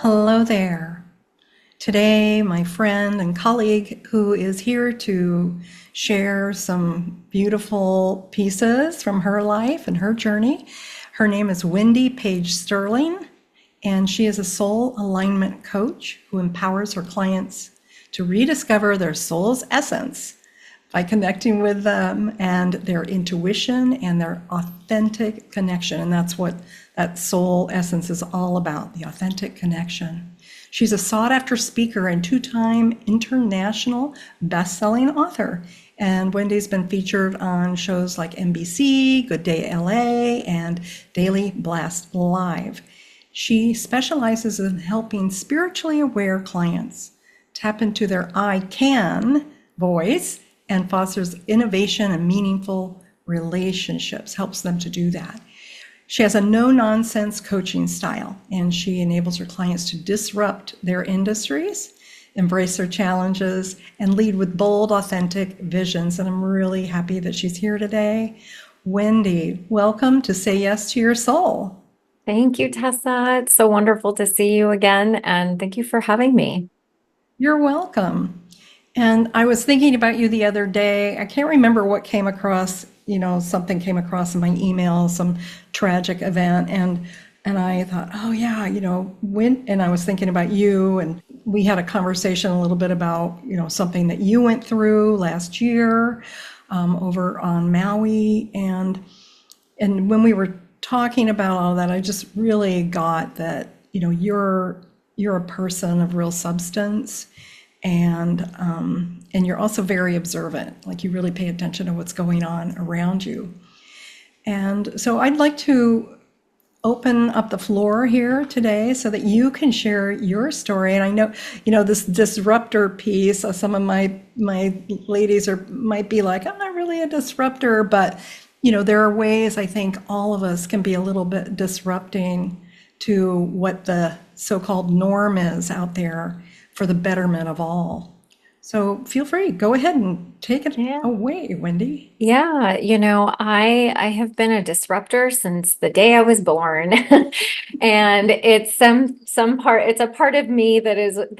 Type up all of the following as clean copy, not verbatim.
Hello there. Today, my friend and colleague who is here to share some beautiful pieces from her life and her journey. Her name is Wendy Paige Sterling, and she is a soul alignment coach who empowers her clients to rediscover their soul's essence by connecting with them and their intuition and their authentic connection. And that's what that soul essence is all about, the authentic connection. She's a sought-after speaker and two-time international best-selling author. And Wendy's been featured on shows like NBC, Good Day LA, and Daily Blast Live. She specializes in helping spiritually aware clients tap into their I can voice and fosters innovation and meaningful relationships, helps them to do that. She has a no-nonsense coaching style, and she enables her clients to disrupt their industries, embrace their challenges, and lead with bold, authentic visions. And I'm really happy that she's here today. Wendy, welcome to Say Yes to Your Soul. Thank you, Tessa. It's so wonderful to see you again, and thank you for having me. You're welcome. And I was thinking about you the other day. I can't remember what came across, something came across in my email, some tragic event. And I thought, oh yeah, and I was thinking about you, and we had a conversation a little bit about, something that you went through last year over on Maui. And when we were talking about all that, I just really got that, you're a person of real substance, and you're also very observant. Like, you really pay attention to what's going on around you. And so I'd like to open up the floor here today so that you can share your story. And I know, this disruptor piece, some of my ladies might be like, I'm not really a disruptor, but there are ways I think all of us can be a little bit disrupting to what the so-called norm is out there for the betterment of all. So feel free, go ahead and take it Yeah. away, Wendy. Yeah, I have been a disruptor since the day I was born. And it's it's a part of me that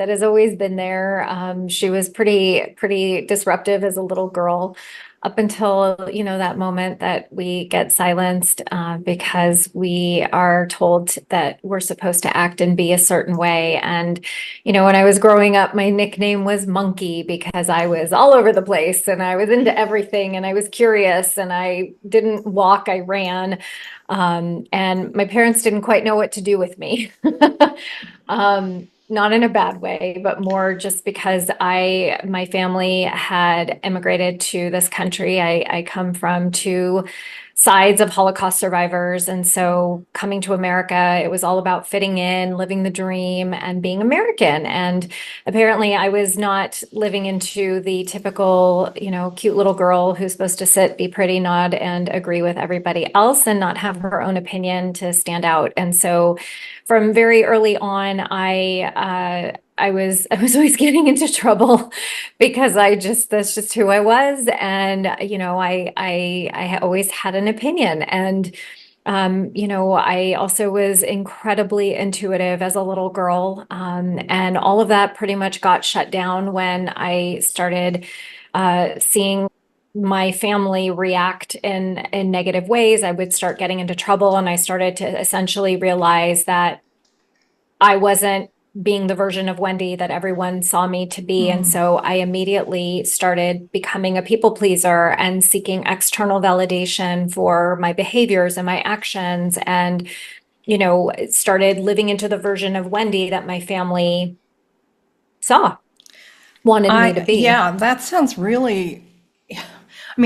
has always been there. She was pretty disruptive as a little girl up until, that moment that we get silenced because we are told that we're supposed to act and be a certain way. And when I was growing up, my nickname was Monkey because I was all over the place and I was into everything and I was curious and I didn't walk, I ran. And my parents didn't quite know what to do with me. Not in a bad way, but more just because my family had immigrated to this country. I come from two sides of Holocaust survivors. And so coming to America, it was all about fitting in, living the dream, and being American. And apparently I was not living into the typical, cute little girl who's supposed to sit, be pretty, nod, and agree with everybody else and not have her own opinion to stand out. And so from very early on, I was always getting into trouble because that's just who I was. And, I always had an opinion. And, I also was incredibly intuitive as a little girl. And all of that pretty much got shut down when I started seeing my family react in negative ways. I would start getting into trouble, and I started to essentially realize that I wasn't being the version of Wendy that everyone saw me to be. And so I immediately started becoming a people pleaser and seeking external validation for my behaviors and my actions, and, started living into the version of Wendy that my family saw, wanted me to be. Yeah, that sounds really,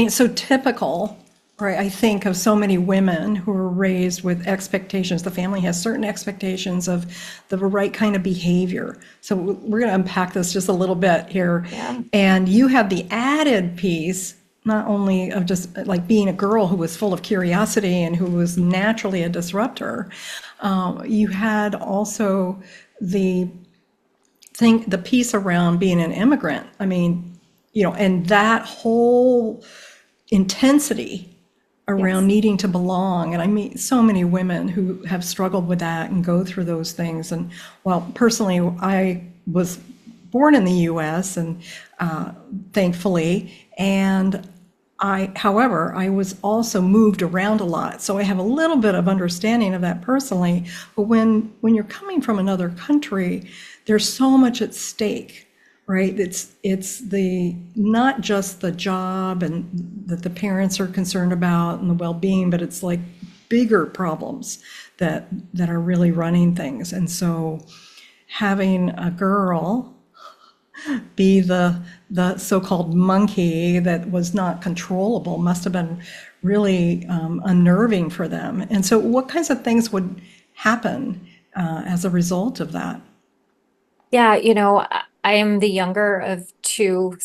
so typical, right? I think of so many women who are raised with expectations. The family has certain expectations of the right kind of behavior. So we're going to unpack this just a little bit here. Yeah. And you have the added piece, not only of just like being a girl who was full of curiosity and who was naturally a disruptor, you had also the the piece around being an immigrant. And that whole intensity around Yes. needing to belong. And I meet so many women who have struggled with that and go through those things. And well, personally, I was born in the US and thankfully, and however, I was also moved around a lot. So I have a little bit of understanding of that personally. But when you're coming from another country, there's so much at stake, right? It's the not just the job and that the parents are concerned about and the well-being, but it's like bigger problems that are really running things. And so having a girl be the so-called monkey that was not controllable must have been really unnerving for them. And so what kinds of things would happen as a result of that? Yeah, I am the younger of two,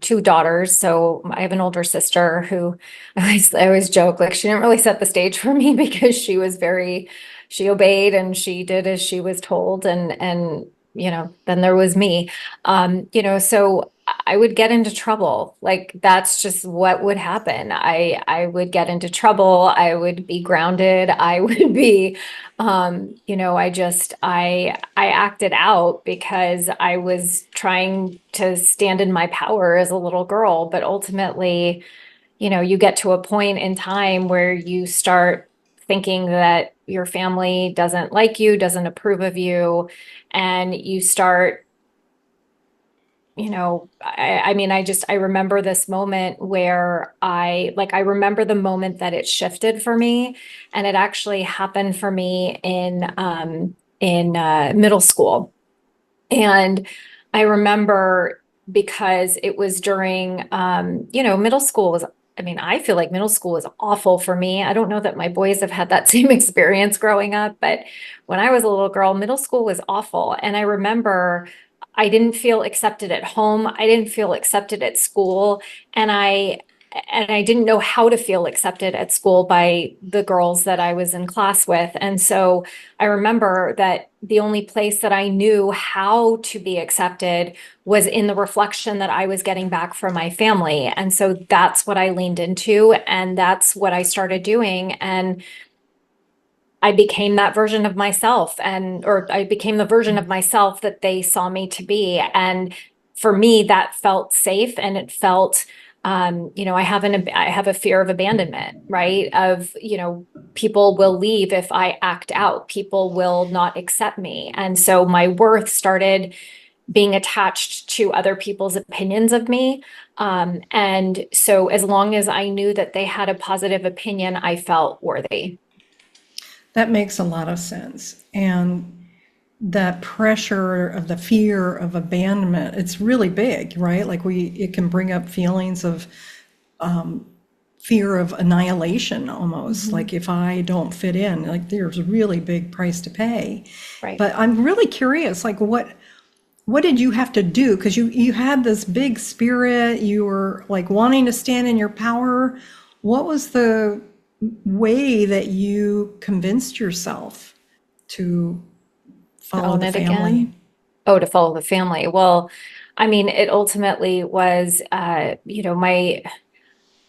two daughters. So I have an older sister who I always joke, like she didn't really set the stage for me because she obeyed and she did as she was told. And, then there was me. So I would get into trouble. Like that's just what would happen. I would get into trouble. I would be grounded. I would be I acted out because I was trying to stand in my power as a little girl, but ultimately, you get to a point in time where you start thinking that your family doesn't like you, doesn't approve of you, and you start I remember this moment where I remember the moment that it shifted for me, and it actually happened for me in middle school. And I remember because it was during, middle school was, I feel like middle school was awful for me. I don't know that my boys have had that same experience growing up, but when I was a little girl, middle school was awful. And I remember I didn't feel accepted at home. I didn't feel accepted at school. And I didn't know how to feel accepted at school by the girls that I was in class with. And so I remember that the only place that I knew how to be accepted was in the reflection that I was getting back from my family. And so that's what I leaned into, and that's what I started doing. And I became that version of myself, or I became the version of myself that they saw me to be. And for me, that felt safe, and it felt, I have a fear of abandonment, right? Of, people will leave if I act out, people will not accept me. And so my worth started being attached to other people's opinions of me. And so as long as I knew that they had a positive opinion, I felt worthy. That makes a lot of sense. And that pressure of the fear of abandonment, it's really big, right? Like it can bring up feelings of fear of annihilation almost. Mhm. Like if I don't fit in, like there's a really big price to pay. Right. But I'm really curious, like what did you have to do? Because you had this big spirit, you were like wanting to stand in your power. What was the way that you convinced yourself to To follow own the it family? again. Oh, to follow the family. Well, it ultimately was, I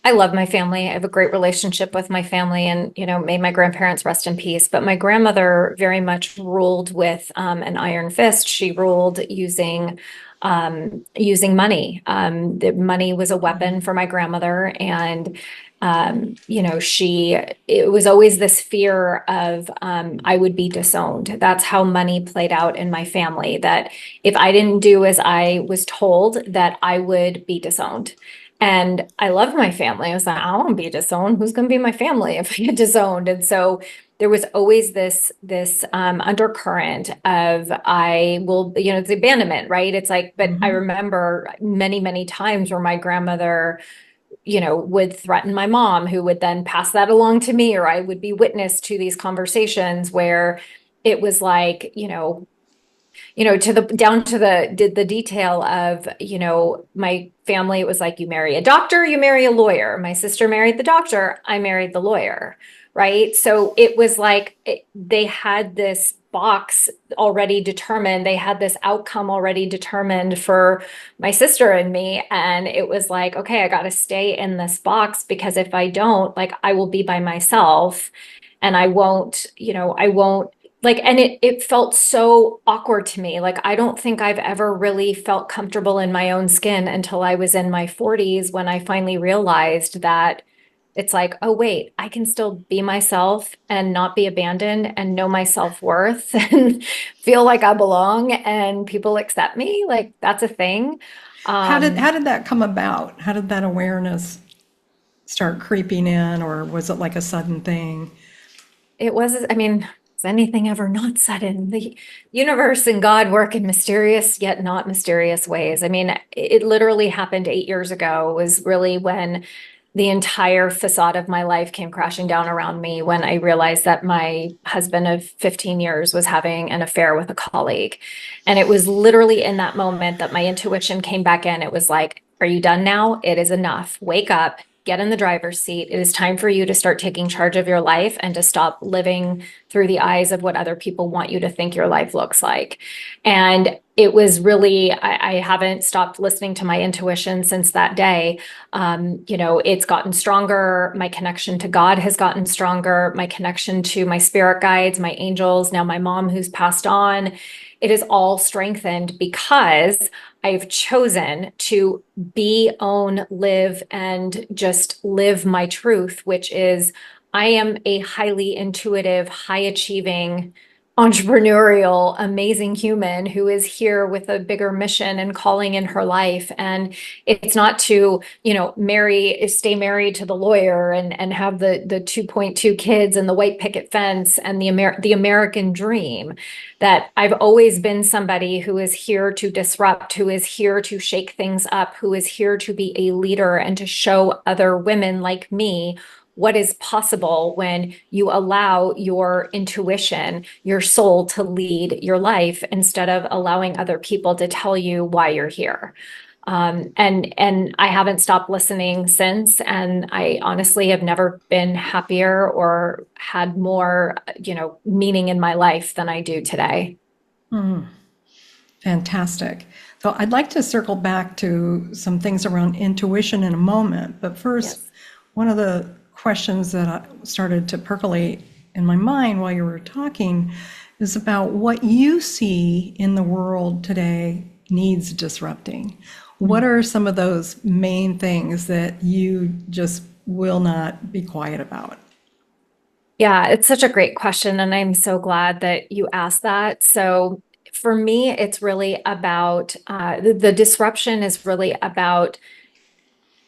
love my family. I have a great relationship with my family, and, may my grandparents rest in peace. But my grandmother very much ruled with an iron fist. She ruled using money. The money was a weapon for my grandmother, and it was always this fear of I would be disowned. That's how money played out in my family. That if I didn't do as I was told, that I would be disowned. And I love my family. I was like, I won't be disowned. Who's going to be my family if I get disowned? And so there was always this undercurrent of I will, it's abandonment, right? It's like, but I remember many, many times where my grandmother, would threaten my mom, who would then pass that along to me, or I would be witness to these conversations where it was like, to the down to the detail of, my family. It was like, you marry a doctor, you marry a lawyer. My sister married the doctor, I married the lawyer, right? So it was like they had this box already determined. They had this outcome already determined for my sister and me. And it was like, okay, I got to stay in this box, because if I don't, like, I will be by myself, and I won't like, and it felt so awkward to me. Like, I don't think I've ever really felt comfortable in my own skin until I was in my 40s, when I finally realized that it's like, oh, wait, I can still be myself and not be abandoned, and know my self-worth and feel like I belong and people accept me. Like, that's a thing. How did that come about? How did that awareness start creeping in, or was it like a sudden thing? It was, I mean, is anything ever not sudden? The universe and God work in mysterious yet not mysterious ways. I mean, it literally happened 8 years ago, was really when the entire facade of my life came crashing down around me, when I realized that my husband of 15 years was having an affair with a colleague. And it was literally in that moment that my intuition came back in. It was like, are you done now? It is enough. Wake up, get in the driver's seat. It is time for you to start taking charge of your life, and to stop living through the eyes of what other people want you to think your life looks like. And it was really, I haven't stopped listening to my intuition since that day. It's gotten stronger. My connection to God has gotten stronger. My connection to my spirit guides, my angels, now my mom who's passed on, it is all strengthened, because I've chosen to be, own, live, and just live my truth, which is, I am a highly intuitive, high achieving, entrepreneurial, amazing human who is here with a bigger mission and calling in her life. And it's not to, stay married to the lawyer and have the 2.2 kids and the white picket fence and the American dream. That I've always been somebody who is here to disrupt, who is here to shake things up, who is here to be a leader and to show other women like me what is possible when you allow your intuition, your soul, to lead your life, instead of allowing other people to tell you why you're here. And I haven't stopped listening since, and I honestly have never been happier or had more, meaning in my life than I do today. Fantastic. So I'd like to circle back to some things around intuition in a moment, but first, Yes. one of the questions that started to percolate in my mind while you were talking is about what you see in the world today needs disrupting. What are some of those main things that you just will not be quiet about? Yeah, it's such a great question, and I'm so glad that you asked that. So for me, it's really about the disruption is really about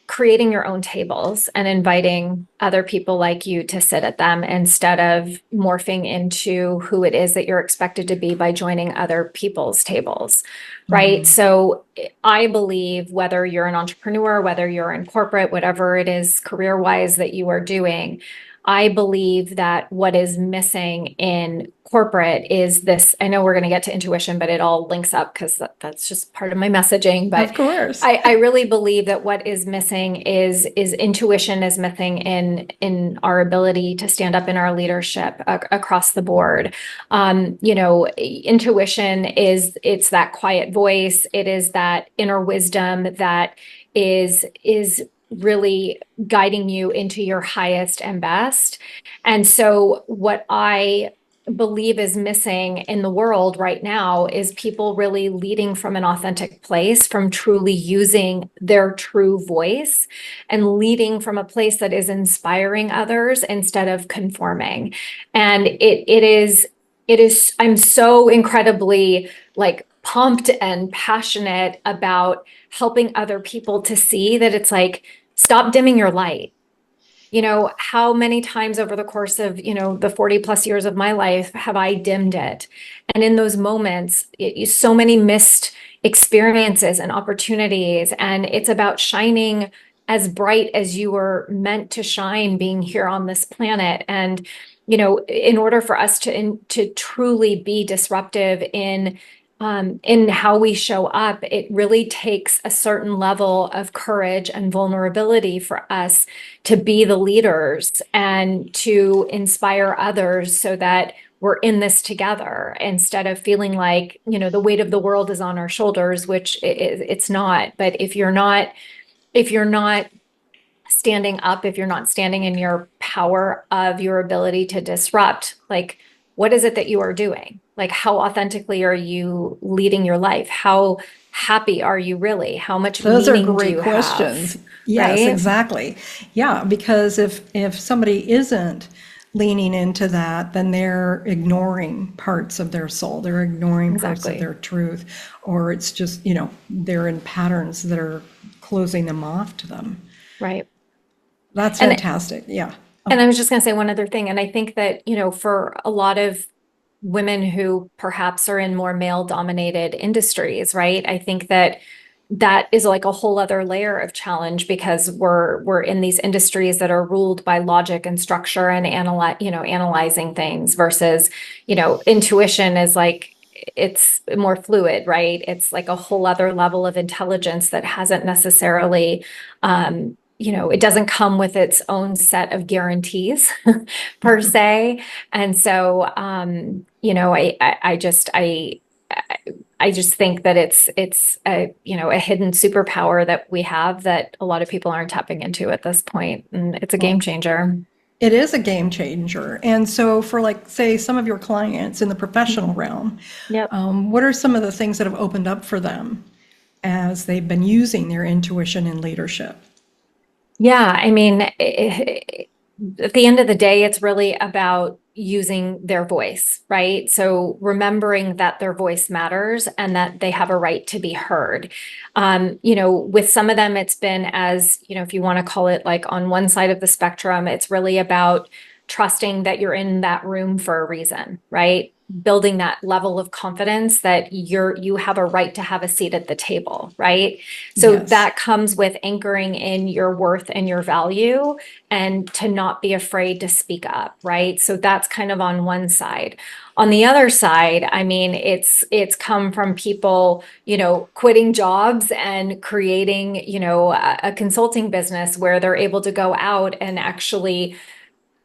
creating your own tables and inviting other people like you to sit at them, instead of morphing into who it is that you're expected to be by joining other people's tables, right? So I believe, whether you're an entrepreneur, whether you're in corporate, whatever it is career-wise that you are doing, I believe that what is missing in corporate is this. I know we're going to get to intuition, but it all links up, because that's just part of my messaging. Of But course. I really believe that what is missing is intuition is missing in our ability to stand up in our leadership across the board. Intuition it's that quiet voice. It is that inner wisdom that is really guiding you into your highest and best. And so what I believe is missing in the world right now is people really leading from an authentic place, from truly using their true voice, and leading from a place that is inspiring others instead of conforming. And it is I'm so incredibly, like, pumped and passionate about helping other people to see that it's like, stop dimming your light. How many times over the course of, the 40 plus years of my life have I dimmed it? And in those moments, so many missed experiences and opportunities. And it's about shining as bright as you were meant to shine, being here on this planet. And, in order for us to truly be disruptive in in how we show up, it really takes a certain level of courage and vulnerability for us to be the leaders and to inspire others so that we're in this together instead of feeling like, the weight of the world is on our shoulders, which it's not. But if you're not standing up, if you're not standing in your power of your ability to disrupt, like, what is it that you are doing? Like, how authentically are you leading your life? How happy are you really? How much Those are meaning do great you have? questions. Yes, Right? exactly. Yeah, because if somebody isn't leaning into that, then they're ignoring parts of their soul. They're ignoring parts of Exactly. their truth, or it's just, they're in patterns that are closing them off to them. Right. That's And fantastic. Yeah. And I was just going to say one other thing. And I think that, for a lot of women who perhaps are in more male dominated industries, right? I think that that is like a whole other layer of challenge because we're in these industries that are ruled by logic and structure and analyzing things versus, intuition is like it's more fluid, right? It's like a whole other level of intelligence that hasn't necessarily it doesn't come with its own set of guarantees per se. And so, I just think that it's a hidden superpower that we have that a lot of people aren't tapping into at this point, and it's a game Well, changer. it is a game changer. And so, for like, say, some of your clients in the professional Mhm. realm, Yep. what are some of the things that have opened up for them as they've been using their intuition in leadership? Yeah, I mean, at the end of the day, it's really about using their voice, right? So remembering that their voice matters and that they have a right to be heard. With some of them, it's been as, if you want to call it like on one side of the spectrum, it's really about trusting that you're in that room for a reason, right? Building that level of confidence that you have a right to have a seat at the table, right? So Yes. that comes with anchoring in your worth and your value and to not be afraid to speak up, right? So that's kind of on one side. On the other side, I mean, it's come from people, quitting jobs and creating, a consulting business where they're able to go out and actually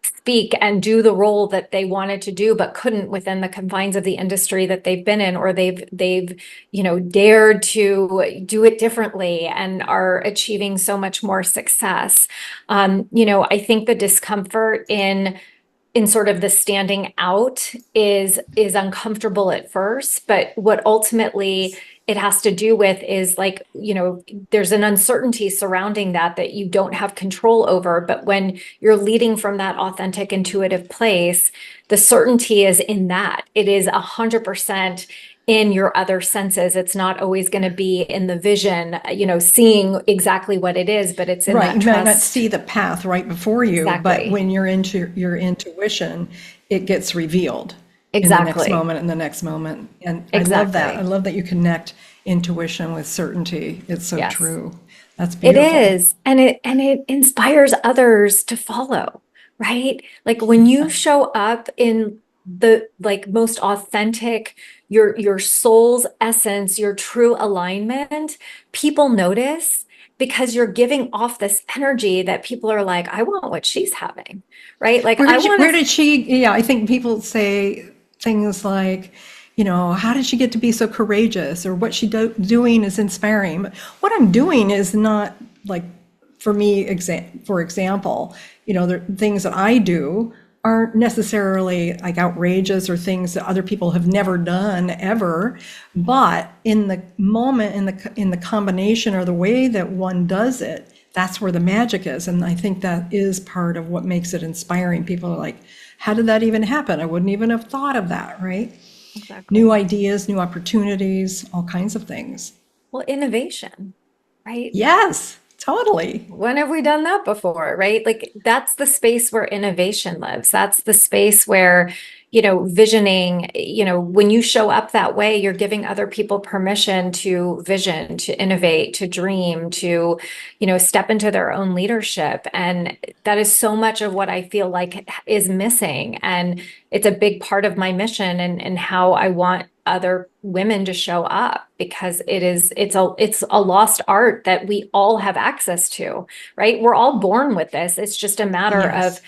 speak and do the role that they wanted to do but couldn't within the confines of the industry that they've been in, or they've dared to do it differently and are achieving so much more success. I think the discomfort in sort of the standing out is uncomfortable at first, but what ultimately it has to do with is like, there's an uncertainty surrounding that you don't have control over. But when you're leading from that authentic, intuitive place, the certainty is in that. It is 100% in your other senses. It's not always going to be in the vision, seeing exactly what it is, but it's in Right. that You might not see trust. the path right before you, but Exactly. when you're into your intuition, it gets revealed in the next Exactly. moment, in the next moment. And I love that. I Exactly. love that you connect intuition with certainty. It's so Yes. true. That's It beautiful. is. And it inspires others to follow, right? Like when you show up in the like most authentic, your soul's essence, your true alignment, people notice because you're giving off this energy that people are like, I want what she's having, right? Like I want Where to, did she, yeah, I think people say things like, how did she get to be so courageous, or what doing is inspiring. But what I'm doing is not like, for me, for example, the things that I do aren't necessarily like outrageous or things that other people have never done ever, but in the moment, in the combination or the way that one does it, that's where the magic is. And I think that is part of what makes it inspiring. People are like, how did that even happen? I wouldn't even have thought of that, right? New exactly. ideas, new opportunities, all kinds of things. Well, innovation, right? Yes, totally. When have we done that before, right? Like that's the space where innovation lives. That's the space where, visioning, when you show up that way, you're giving other people permission to vision, to innovate, to dream, to, step into their own leadership. And that is so much of what I feel like is missing. And it's a big part of my mission and how I want other women to show up, because it's a lost art that we all have access to, right? We're all born with this. It's just a matter of Yes.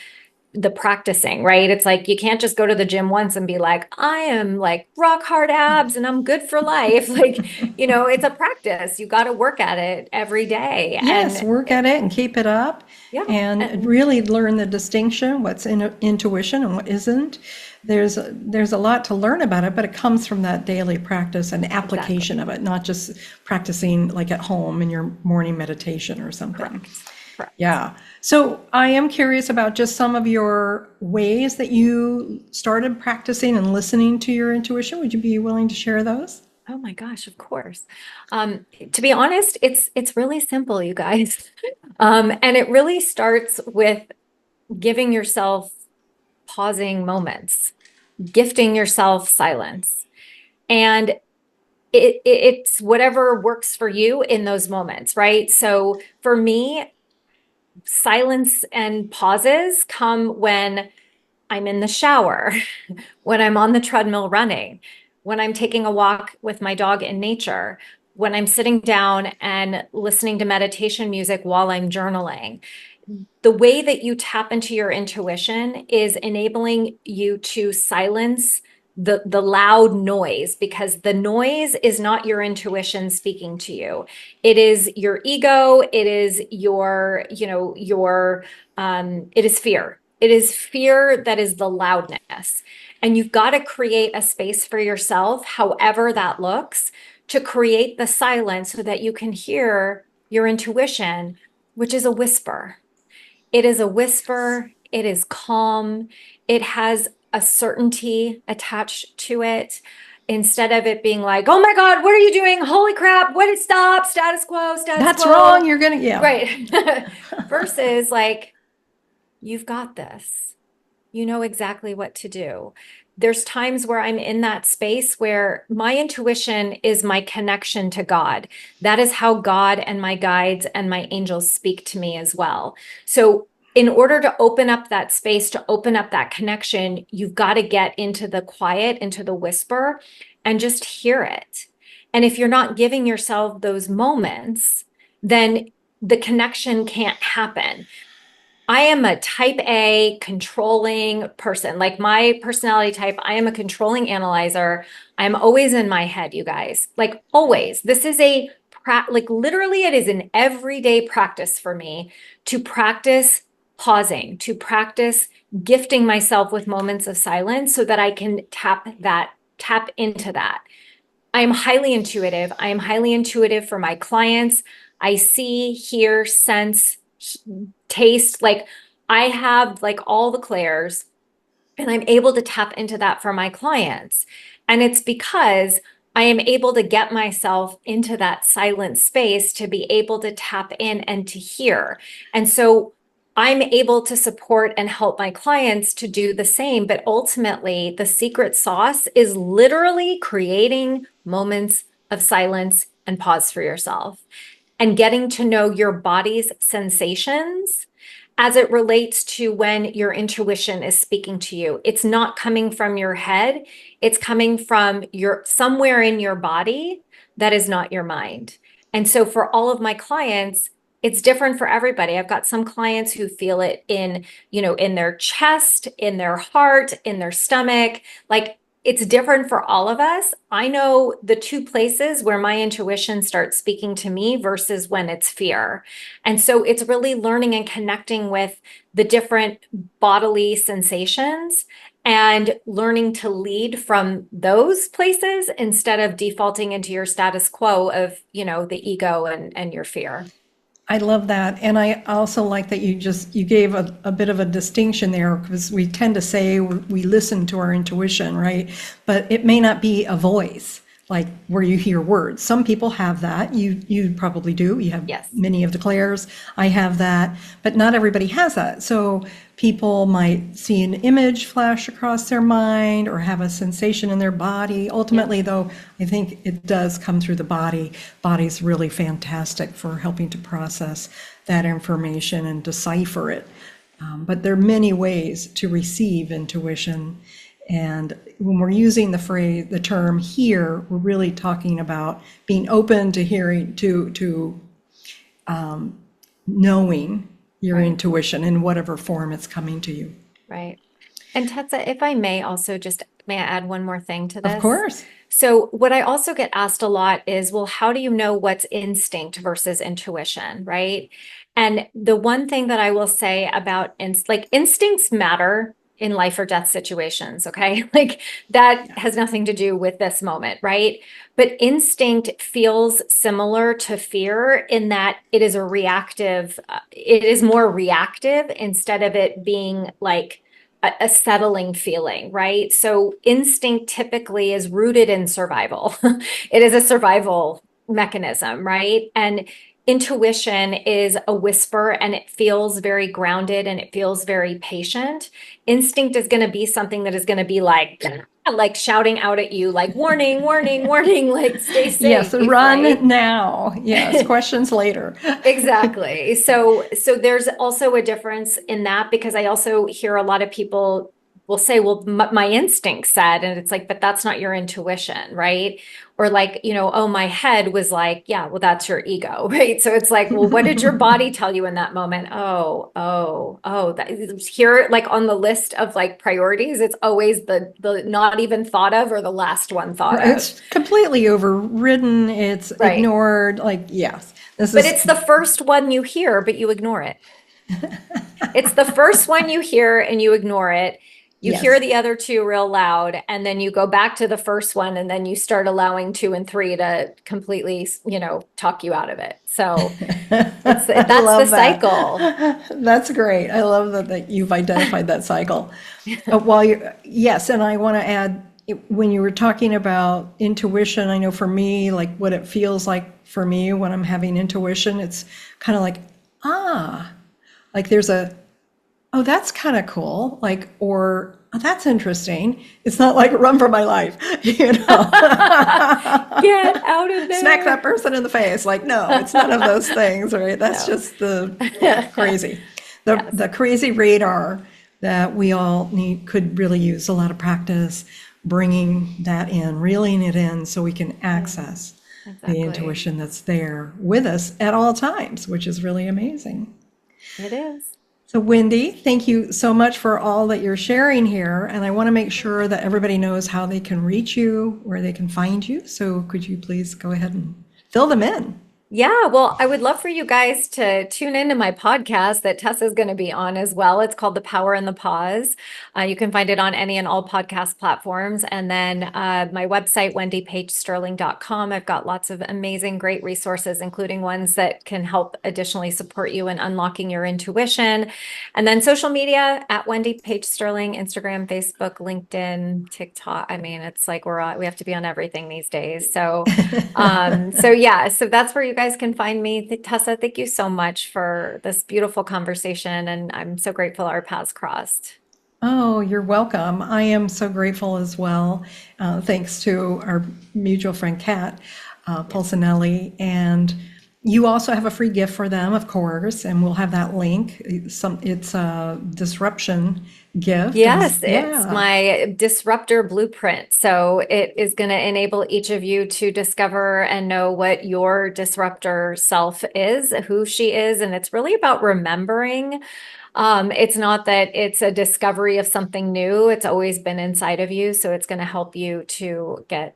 the practicing, right? It's like you can't just go to the gym once and be like, I am like rock hard abs and I'm good for life. Like, it's a practice. You got to work at it every day. Yes, work at it and keep it up Yeah. and And really learn the distinction, what's in intuition and what isn't. There's a lot to learn about it, but it comes from that daily practice and application exactly. of it, not just practicing like at home in your morning meditation or something. Correct. Correct. Yeah. So I am curious about just some of your ways that you started practicing and listening to your intuition. Would you be willing to share those? Oh my gosh, of course. To be honest, it's really simple, you guys. And it really starts with giving yourself pausing moments, gifting yourself silence. And it's whatever works for you in those moments, right? So for me, silence and pauses come when I'm in the shower, when I'm on the treadmill running, when I'm taking a walk with my dog in nature, when I'm sitting down and listening to meditation music while I'm journaling. The way that you tap into your intuition is enabling you to silence the loud noise, because the noise is not your intuition speaking to you. It is your ego. It is it is fear. It is fear that is the loudness. And you've got to create a space for yourself, however that looks, to create the silence so that you can hear your intuition, which is a whisper. It is a whisper. It is calm. It has a certainty attached to it. Instead of it being like, oh my God, what are you doing? Holy crap, what is stop, status quo, status That's quo. wrong. You're gonna, yeah. Right. Versus like, you've got this. You know exactly what to do. There's times where I'm in that space where my intuition is my connection to God. That is how God and my guides and my angels speak to me as well. So, in order to open up that space, to open up that connection, you've got to get into the quiet, into the whisper, and just hear it. And if you're not giving yourself those moments, then the connection can't happen. I am a type A controlling person. Like my personality type, I am a controlling analyzer. I'm always in my head, you guys. Like always. This is like literally it is an everyday practice for me to practice pausing, to practice gifting myself with moments of silence so that I can tap into that. I am highly intuitive. I am highly intuitive for my clients. I see, hear, sense, taste. Like I have like all the clairs, and I'm able to tap into that for my clients. And it's because I am able to get myself into that silent space to be able to tap in and to hear. And so I'm able to support and help my clients to do the same. But ultimately, the secret sauce is literally creating moments of silence and pause for yourself and getting to know your body's sensations as it relates to when your intuition is speaking to you. It's not coming from your head, it's coming from your somewhere in your body that is not your mind. And so for all of my clients, it's different for everybody. I've got some clients who feel it in their chest, in their heart, in their stomach. Like it's different for all of us. I know the two places where my intuition starts speaking to me versus when it's fear. And so it's really learning and connecting with the different bodily sensations and learning to lead from those places instead of defaulting into your status quo of, the ego and your fear. I love that. And I also like that you gave a bit of a distinction there because we tend to say we listen to our intuition, right? But it may not be a voice like where you hear words. Some people have that. You probably do. You have Yes. many of the clairs. I have that, but not everybody has that. So people might see an image flash across their mind or have a sensation in their body. Ultimately, though, I think it does come through the body. Body's really fantastic for helping to process that information and decipher it. But there are many ways to receive intuition. And when we're using the term hear, we're really talking about being open to hearing, to knowing your Right. intuition in whatever form it's coming to you. Right. And Tetsa, if I may also just, may I add one more thing to Of this? course. So what I also get asked a lot is, well, how do you know what's instinct versus intuition, right? And the one thing that I will say about like instincts matter in life or death situations, okay? Like that Yeah. has nothing to do with this moment, right? But instinct feels similar to fear in that it is a reactive, it is more reactive instead of it being like a settling feeling, right? So instinct typically is rooted in survival. It is a survival mechanism, right? And intuition is a whisper and it feels very grounded and it feels very patient. Instinct is going to be something that is going to be like shouting out at you, like warning, warning, warning, like stay Yes, safe, right? run now. Yes, questions later. Exactly. So there's also a difference in that because I also hear a lot of people will say, well, my instinct said, and it's like, but that's not your intuition, right? Or like, oh, my head was like, yeah, well, that's your ego, right? So it's like, well, what did your body tell you in that moment? Oh, that here, like on the list of like priorities, it's always the not even thought of or the last one thought of. It's completely overridden. It's Right. ignored. Like, yes, this But is, it's the first one you hear, but you ignore it. It's the first one you hear and you ignore it. You hear yes. the other two real loud, and then you go back to the first one, and then you start allowing two and three to completely, talk you out of it. So I that's the love that. cycle. That's great. I love that you've identified that cycle. While you, yes, and I want to add, when you were talking about intuition, I know for me, like what it feels like for me when I'm having intuition, it's kind of like, ah, like there's a, oh, that's kind of cool. Like, or oh, that's interesting. It's not like run for my life, Get out of smack that there. person in the face. Like, no, it's none of those things, right? That's No. just yeah, crazy. Yes. The crazy radar that we all need could really use a lot of practice bringing that in, reeling it in so we can Mm, access the exactly. intuition that's there with us at all times, which is really amazing. It is. So, Wendy, thank you so much for all that you're sharing here. And I want to make sure that everybody knows how they can reach you, where they can find you. So, could you please go ahead and fill them in? Yeah, well, I would love for you guys to tune into my podcast that Tessa's going to be on as well. It's called The Power in the Pause. You can find it on any and all podcast platforms. And then my website, wendypagesterling.com. I've got lots of amazing, great resources, including ones that can help additionally support you in unlocking your intuition. And then social media at Wendy Paige Sterling, Instagram, Facebook, LinkedIn, TikTok. I mean, it's like we have to be on everything these days. So yeah, so that's where you guys can find me. Tessa, thank you so much for this beautiful conversation, and I'm so grateful our paths crossed. Oh, you're welcome. I am so grateful as well. Thanks to our mutual friend, Kat Yes. Pulsinelli. And you also have a free gift for them, of course, and we'll have that link. It's a disruption gift. Yes, it's Yeah, my disruptor blueprint. So it is going to enable each of you to discover and know what your disruptor self is, who she is. And it's really about remembering. It's not that it's a discovery of something new. It's always been inside of you. So it's going to help you to get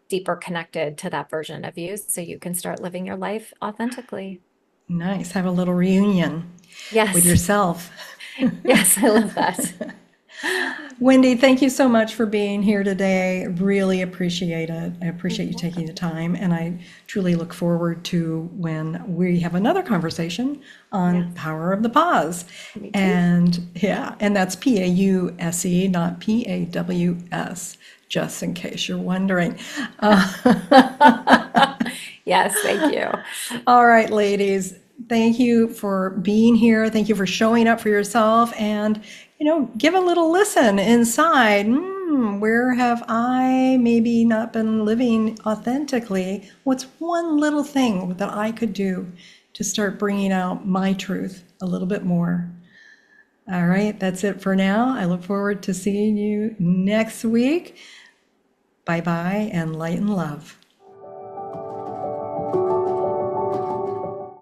deeper connected to that version of you so you can start living your life authentically. nice. Have a little reunion with Yes. yourself. Yes, I love that. Wendy, thank you so much for being here today. Really appreciate it. I You're appreciate you taking the welcome. time, and I truly look forward to when we have another conversation on Yes, Power of the Pause. me too. And yeah, and that's Pause, not PAWS, just in case you're wondering. Yes, thank you. All right, ladies, thank you for being here. Thank you for showing up for yourself and, give a little listen inside. Where have I maybe not been living authentically? What's one little thing that I could do to start bringing out my truth a little bit more? All right, that's it for now. I look forward to seeing you next week. Bye bye and light and love.